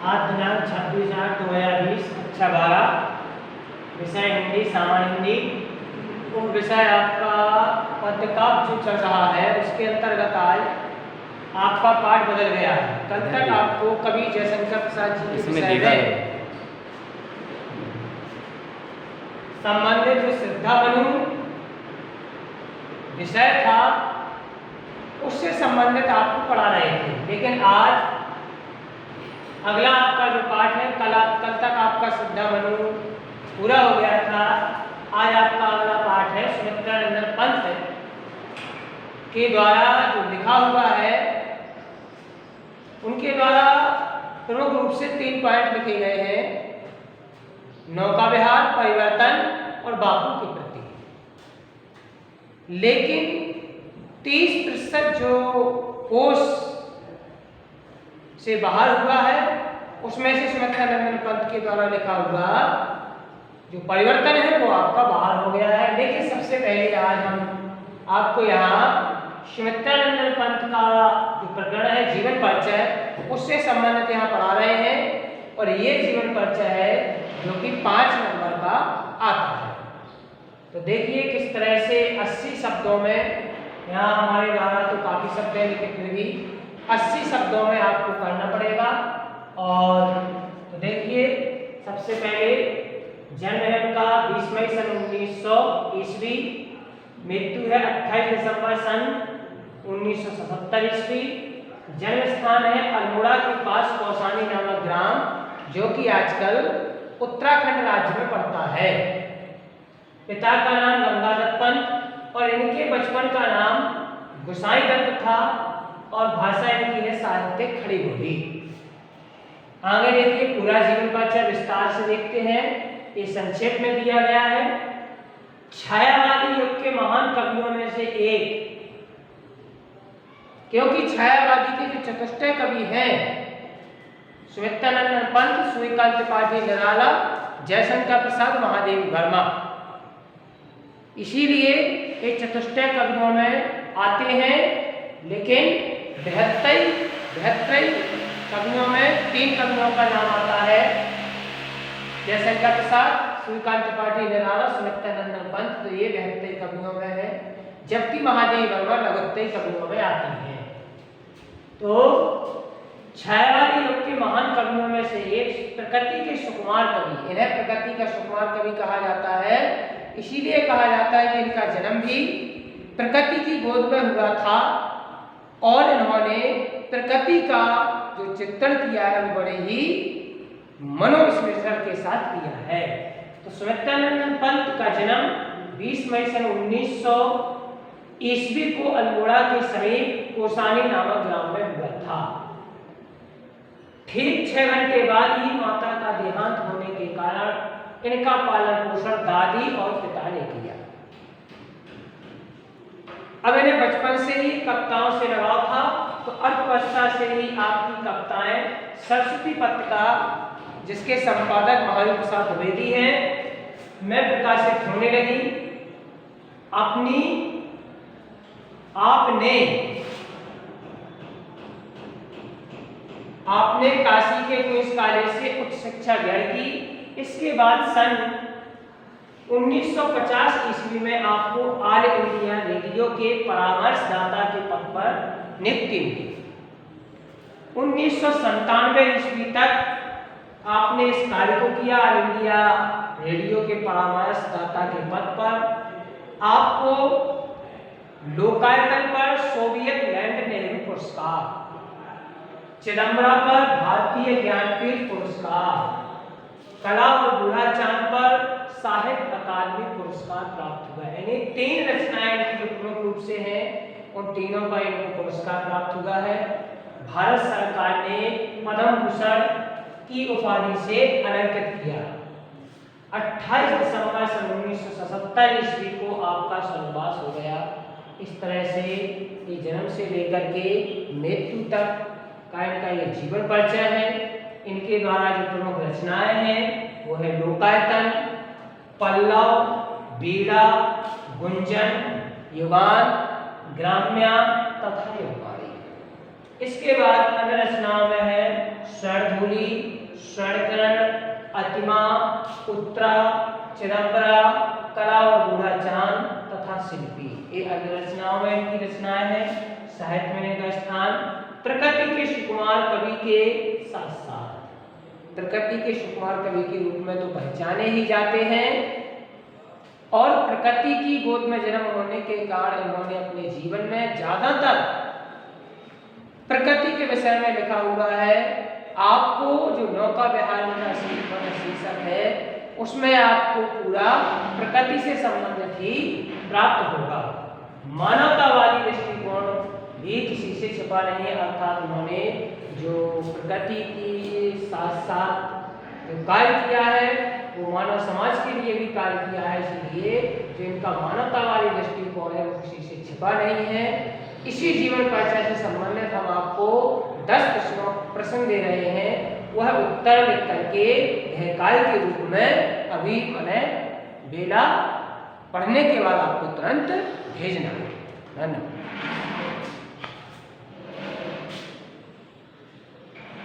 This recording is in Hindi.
आज दिनांक 26/8/2020 कक्षा 12 विषय हिंदी सामान्य हिंदी। वो विषय आपका पत्रकार जो चल रहा है उसके अंतर्गत आज आपका पाठ बदल गया है। कल तक आपको कवि जयशंकर प्रसाद जी के विषय में संबंधित जो श्रद्धामनु विषय था उससे संबंधित आपको पढ़ा रहे थे, लेकिन आज अगला आपका जो पाठ है कल तक आपका श्रद्धामनु पूरा हो गया था। आज आपका अगला पाठ है सुमित्रानंदन पंत के द्वारा जो लिखा हुआ है, उनके द्वारा प्रमुख रूप से 3 पॉइंट लिखे गए हैं: नौका विहार, परिवर्तन और बापू के प्रति। लेकिन 30% जो कोष से बाहर हुआ है उसमें से सुमित्रानंदन पंत के द्वारा लिखा हुआ जो परिवर्तन है वो आपका बाहर हो गया है। लेकिन सबसे पहले आज हम आपको यहाँ सुमित्रानंदन पंत का जो प्रकरण है जीवन परिचय उससे संबंधित यहाँ पढ़ा रहे हैं, और ये जीवन परिचय है जो कि 5 नंबर का आता है। तो देखिए किस तरह से 80 शब्दों में, यहाँ हमारे द्वारा तो काफ़ी शब्द है लेकिन फिर भी 80 शब्दों में आपको करना पड़ेगा। और तो देखिए सबसे पहले जन्म है उनका 20 मई सन 1900 ईस्वी, मृत्यु है 28 दिसंबर सन 1977 ईस्वी। जन्म स्थान है अल्मोड़ा के पास कौसानी नामक ग्राम जो कि आजकल उत्तराखंड राज्य में पड़ता है। पिता का नाम गंगाधर पंत और इनके बचपन का नाम गोसाई दत्त था, और भाषा इनकी है साहित्यिक खड़ी बोली। आगे देखिए पूरा जीवन परिचय विस्तार से देखते हैं, ये संक्षेप में दिया गया है। छायावादी युग के महान कवियों में से एक, क्योंकि छायावादी के जो चतुष्टय कवि हैं सुमित्रानंदन पंत, सूर्यकांत त्रिपाठी निराला, जयशंकर प्रसाद, महादेवी वर्मा, इसीलिए ये चतुष्टय कवियों में आते हैं। लेकिन 72 कवियों में 3 कवियों का नाम आता है: जयशंकर प्रसाद, सूर्यकांत त्रिपाठी निराला, सुमित्रानंदन पंत। तो ये 72 कवियों में है, जबकि महादेवी वर्मा 69 कवियों में आती हैं। तो छायावादी युग के महान कवियों में से एक प्रकृति के सुकुमार कवि, इन्हें प्रकृति का सुकुमार कवि कहा जाता है। इसीलिए कहा जाता है कि इनका जन्म भी प्रकृति की गोद में हुआ था, और इन्होंने प्रकृति का जो चित्रण किया है वो बड़े ही मनोविश्लेषण के साथ किया है। तो सुमित्रानंदन पंत का जन्म 20 मई सन 1900 ईस्वी को अल्मोड़ा के समीप कोसानी नामक ग्राम में हुआ था। ठीक 6 घंटे बाद ही माता का देहांत होने के कारण इनका पालन पोषण दादी और पिता ने किया। अब इन्हें बचपन से ही कविताओं से लगाव था, तो अर्थवस्था से ही आपकी कविताएं सरस्वती पत्रिका, जिसके संपादक महावीर प्रसाद द्विवेदी हैं, में प्रकाशित होने लगी। आपने काशी के क्वींस कॉलेज से उच्च शिक्षा ग्रहण की। इसके बाद सन 1950 ईस्वी में आपको ऑल इंडिया रेडियो के परामर्शदाता के पद पर नियुक्ति मिली। 1997 ईस्वी तक आपने इस कार्य को किया। ऑल इंडिया रेडियो के परामर्शदाता के पद पर आपको लोकायतन पर सोवियत लैंड नेहरू पुरस्कार, चिदम्बरा पर भारतीय ज्ञानपीठ पुरस्कार, कला और बूढ़ा चांद पर साहित्य अकादमी पुरस्कार प्राप्त हुआ है। यानी 3 रचनाएं इनकी जो प्रमुख रूप से हैं उन तीनों का इनको पुरस्कार प्राप्त हुआ है। भारत सरकार ने पद्म भूषण की उपाधि से अलंकृत किया। 28 दिसंबर सन 1977 ईस्वी को आपका स्वर्गवास हो गया। इस तरह से ये जन्म से लेकर के मृत्यु तक का इनका ये जीवन परिचय है। इनके द्वारा जो प्रमुख रचनाएं हैं वो है लोकायतन, पल्लव, बीड़ा, गुंजन, युगान, ग्राम्या तथा योगारी। इसके बाद अन्य रचनाओं में है स्वर्णधूलि, स्वर्णकर्ण, अतिमा, उत्तरा, चिदंबरा, कला और बूढ़ा चांद तथा शिल्पी। ये अन्य रचनाओं में इनकी रचनाएं हैं। साहित्य में इनका स्थान प्रकृति के सुकुमार कवि के साथ साथ प्रकृति के सुकुमार कवि के रूप में तो पहचाने ही जाते हैं, और प्रकृति की गोद में जन्म होने के कारण इन्होंने अपने जीवन में ज्यादातर प्रकृति के विषय में लिखा हुआ है। आपको जो नौका विहार का शीर्षक है उसमें आपको पूरा प्रकृति से संबंधित ही प्राप्त होगा। मानवतावादी दृष्टिकोण भी किसी से छिपा नहीं है, अर्थात उन्होंने जो प्रकृति के साथ साथ जो कार्य किया है वो मानव समाज के लिए भी कार्य किया है, इसलिए जो इनका मानवतावादी दृष्टिकोण है वो किसी से छिपा नहीं है। इसी जीवन परिचय से संबंधित हम आपको 10 प्रश्न दे रहे हैं, वह उत्तर लिख करके गहकाई के रूप में अभी मैंने बेला पढ़ने के बाद आपको तुरंत भेजना है। धन्यवाद।